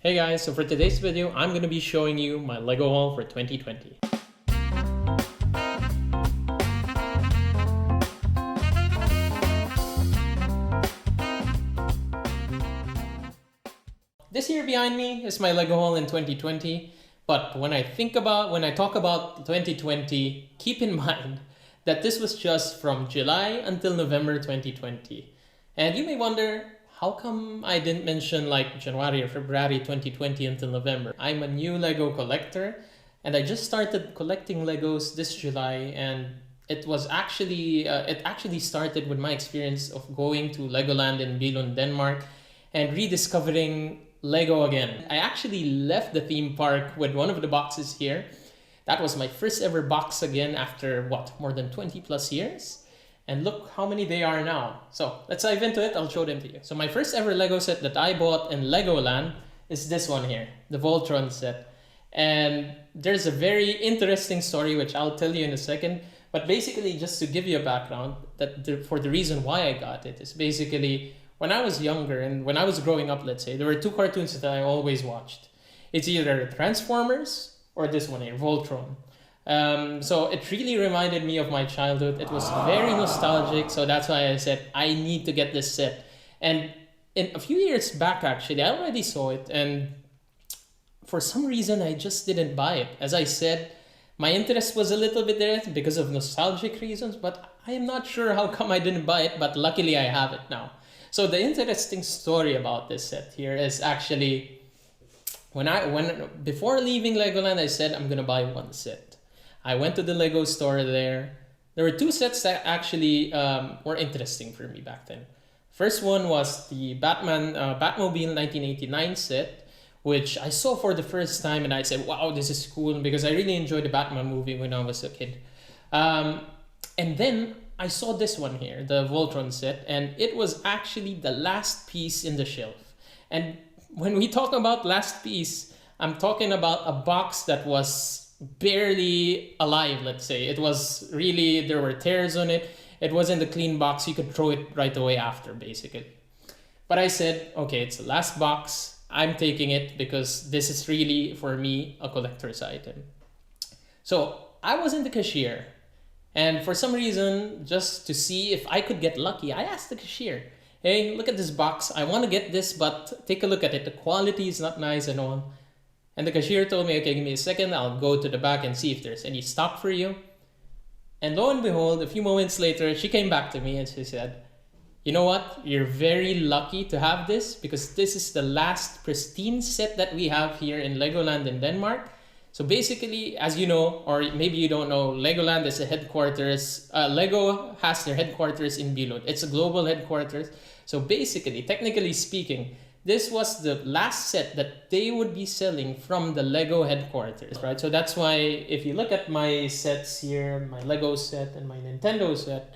Hey guys, so for today's video, I'm going to be showing you my Lego haul for 2020. This here behind me is my Lego haul in 2020, but when I talk about 2020, keep in mind that this was just from July until November 2020. And you may wonder, how come I didn't mention like January or February 2020 until November? I'm a new Lego collector and I just started collecting Legos this July, and it actually started with my experience of going to Legoland in Billund, Denmark and rediscovering Lego again. I actually left the theme park with one of the boxes here. That was my first ever box again after more than 20 plus years. And look how many they are now. So let's dive into it. I'll show them to you. So my first ever Lego set that I bought in Legoland is this one here, the Voltron set. And there's a very interesting story, which I'll tell you in a second. But basically, just to give you a background, for the reason why I got it is basically when I was younger and when I was growing up, let's say, there were two cartoons that I always watched. It's either Transformers or this one here, Voltron. So it really reminded me of my childhood. It was very nostalgic, so that's why I said I need to get this set. And in a few years back, actually, I already saw it, and for some reason I just didn't buy it. As I said, my interest was a little bit there because of nostalgic reasons, but I am not sure how come I didn't buy it, but luckily I have it now. So the interesting story about this set here is actually before leaving Legoland, I said I'm gonna buy one set. I went to the Lego store there. There were two sets that actually were interesting for me back then. First one was the Batmobile 1989 set, which I saw for the first time and I said, wow, this is cool, because I really enjoyed the Batman movie when I was a kid. And then I saw this one here, the Voltron set, and it was actually the last piece in the shelf. And when we talk about last piece, I'm talking about a box that was barely alive, let's say. It was really, there were tears on it. It wasn't a clean box. You could throw it right away after, basically. But I said, okay, it's the last box. I'm taking it because this is really, for me, a collector's item. So I was in the cashier. And for some reason, just to see if I could get lucky, I asked the cashier, hey, look at this box. I want to get this, but take a look at it. The quality is not nice and all. And the cashier told me, okay, give me a second. I'll go to the back and see if there's any stock for you. And lo and behold, a few moments later, she came back to me and she said, you know what? You're very lucky to have this because this is the last pristine set that we have here in Legoland in Denmark. So basically, as you know, or maybe you don't know, Legoland is a headquarters. Lego has their headquarters in Billund. It's a global headquarters. So basically, technically speaking, this was the last set that they would be selling from the Lego headquarters, right? So that's why if you look at my sets here, my Lego set and my Nintendo set,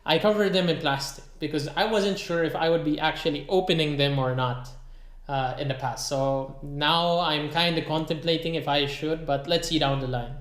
I covered them in plastic because I wasn't sure if I would be actually opening them or not in the past. So now I'm kind of contemplating if I should, but let's see down the line.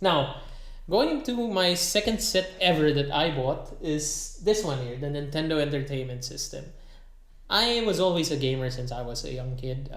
Now, going to my second set ever that I bought is this one here, the Nintendo Entertainment System. I was always a gamer since I was a young kid.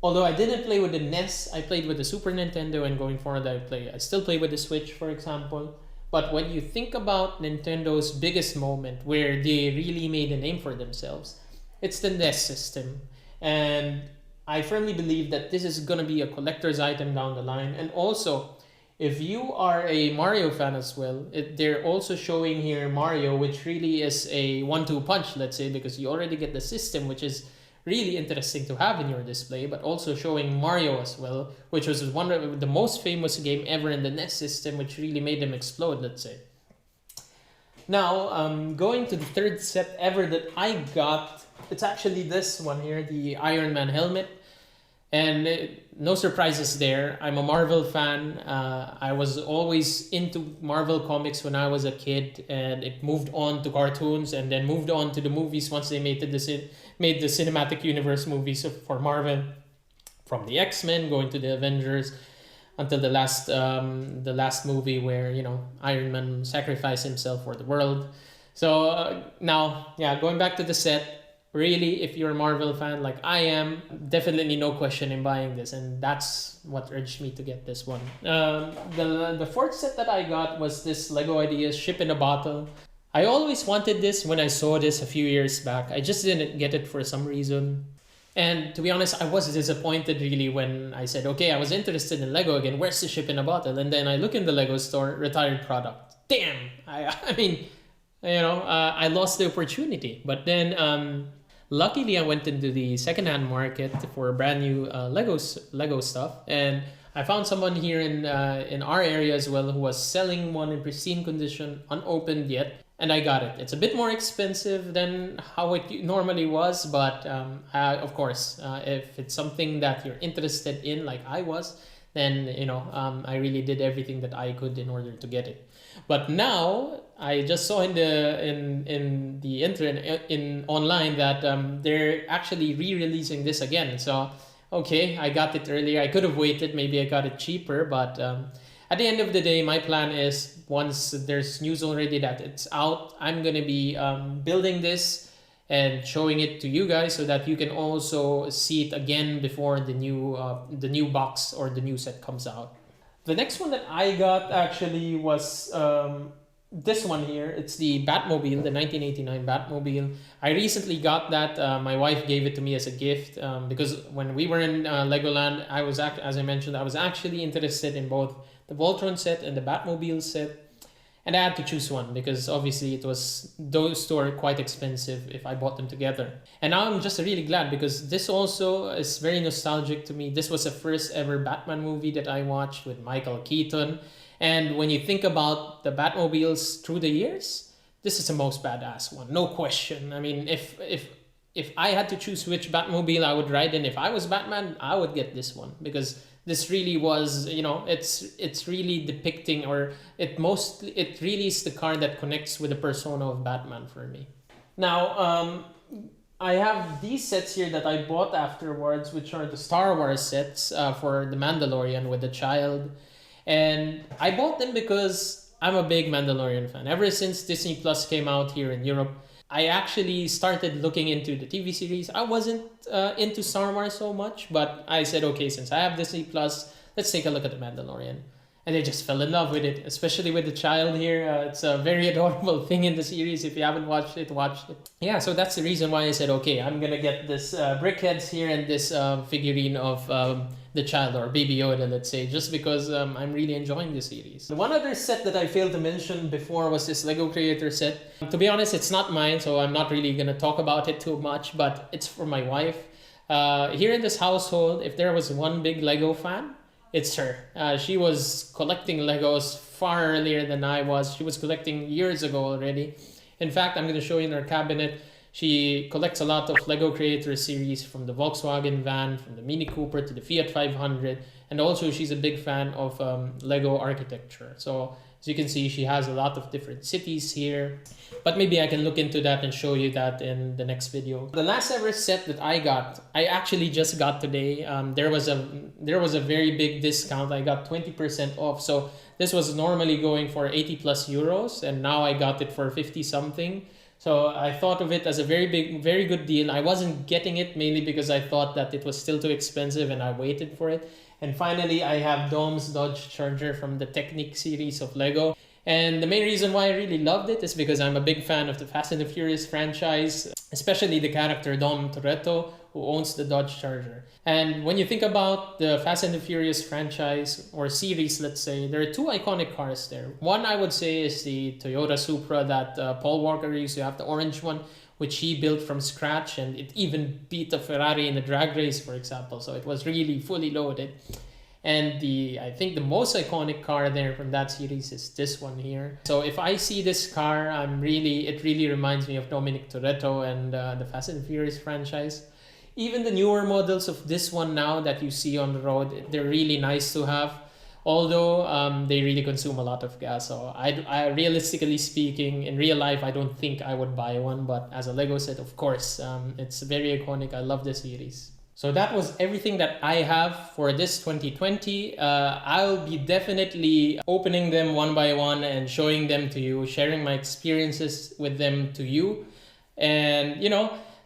Although I didn't play with the NES, I played with the Super Nintendo, and going forward I still play with the Switch, for example. But when you think about Nintendo's biggest moment where they really made a name for themselves, it's the NES system. And I firmly believe that this is going to be a collector's item down the line. And also, if you are a Mario fan as well, they're also showing here Mario, which really is a 1-2 punch, let's say, because you already get the system, which is really interesting to have in your display, but also showing Mario as well, which was one of the most famous game ever in the NES system, which really made them explode, let's say. Now, going to the third set ever that I got, it's actually this one here, the Iron Man helmet. And no surprises there. I'm a Marvel fan. I was always into Marvel comics when I was a kid, and it moved on to cartoons and then moved on to the movies once they made the cinematic universe movies for Marvel, from the X-Men going to the Avengers until the last movie where, you know, Iron Man sacrificed himself for the world. So now, yeah, going back to the set, really, if you're a Marvel fan like I am, definitely no question in buying this, and that's what urged me to get this one. The fourth set that I got was this Lego Ideas Ship in a Bottle. I always wanted this when I saw this a few years back. I just didn't get it for some reason. And to be honest, I was disappointed really when I said, okay, I was interested in Lego again. Where's the Ship in a Bottle? And then I look in the Lego store, retired product. Damn! I mean, I lost the opportunity. But then, luckily, I went into the secondhand market for brand new Lego stuff, and I found someone here in our area as well who was selling one in pristine condition, unopened yet, and I got it. It's a bit more expensive than how it normally was, but of course, if it's something that you're interested in, like I was, then I really did everything that I could in order to get it. But now I just saw in the internet in online that they're actually re-releasing this again. So okay, I got it earlier. I could have waited. Maybe I got it cheaper, but at the end of the day, my plan is once there's news already that it's out, I'm gonna be building this and showing it to you guys so that you can also see it again before the new box or the new set comes out. The next one that I got actually was this one here. It's the Batmobile, the 1989 Batmobile. I recently got that. My wife gave it to me as a gift because when we were in Legoland, as I mentioned, I was actually interested in both the Voltron set and the Batmobile set. And I had to choose one because obviously those two are quite expensive if I bought them together. And now I'm just really glad because this also is very nostalgic to me. This was the first ever Batman movie that I watched with Michael Keaton. And when you think about the Batmobiles through the years, this is the most badass one, no question. I mean, if I had to choose which Batmobile I would ride in, if I was Batman, I would get this one because this really was, it's really depicting, or it really is the car that connects with the persona of Batman for me. Now, I have these sets here that I bought afterwards, which are the Star Wars sets for the Mandalorian with the child. And I bought them because I'm a big Mandalorian fan. Ever since Disney Plus came out here in Europe, I actually started looking into the TV series. I wasn't into Star Wars so much, but I said, okay, since I have Disney Plus, let's take a look at the Mandalorian. And I just fell in love with it, especially with the child here. It's a very adorable thing in the series. If you haven't watched it, watch it. Yeah, so that's the reason why I said, okay, I'm gonna get this brickheads here and this figurine of the child, or Baby Yoda, let's say, just because I'm really enjoying the series. The one other set that I failed to mention before was this Lego Creator set. To be honest, it's not mine, so I'm not really gonna talk about it too much, but it's for my wife. Here in this household, if there was one big Lego fan, it's her. She was collecting Legos far earlier than I was. She was collecting years ago already. In fact, I'm going to show you in her cabinet. She collects a lot of Lego Creator series, from the Volkswagen van, from the Mini Cooper to the Fiat 500. And also she's a big fan of Lego architecture. So as you can see, she has a lot of different cities here. But maybe I can look into that and show you that in the next video. The last ever set that I got, I actually just got today. There was a very big discount. I got 20% off. So this was normally going for 80 plus euros, and now I got it for 50 something. So I thought of it as a very good deal. I wasn't getting it mainly because I thought that it was still too expensive and I waited for it. And finally, I have Dom's Dodge Charger from the Technic series of Lego. And the main reason why I really loved it is because I'm a big fan of the Fast and the Furious franchise, especially the character Dom Toretto, who owns the Dodge Charger. And when you think about the Fast and the Furious franchise, or series, let's say, there are two iconic cars there. One, I would say, is the Toyota Supra that Paul Walker used to have, the orange one, which he built from scratch, and it even beat a Ferrari in a drag race, for example. So it was really fully loaded. And I think the most iconic car there from that series is this one here. So if I see this car, it really reminds me of Dominic Toretto and the Fast and Furious franchise. Even the newer models of this one now that you see on the road, they're really nice to have. Although they really consume a lot of gas. So I realistically speaking, in real life, I don't think I would buy one. But as a Lego set, of course, it's very iconic. I love the series. So that was everything that I have for this 2020. I'll be definitely opening them one by one and showing them to you, sharing my experiences with them to you. And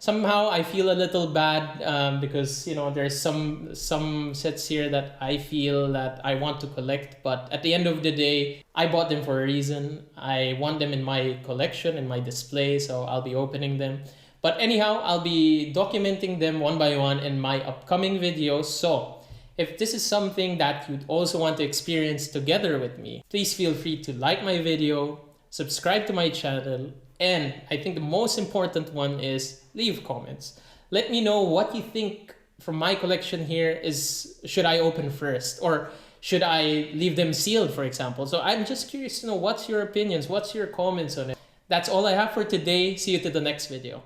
Somehow I feel a little bad because there's some sets here that I feel that I want to collect, but at the end of the day, I bought them for a reason. I want them in my collection, in my display, so I'll be opening them. But anyhow, I'll be documenting them one by one in my upcoming videos. So if this is something that you'd also want to experience together with me, please feel free to like my video, subscribe to my channel, and I think the most important one is leave comments. Let me know what you think from my collection here should I open first, or should I leave them sealed, for example? So I'm just curious to know what's your opinions, what's your comments on it. That's all I have for today. See you to the next video.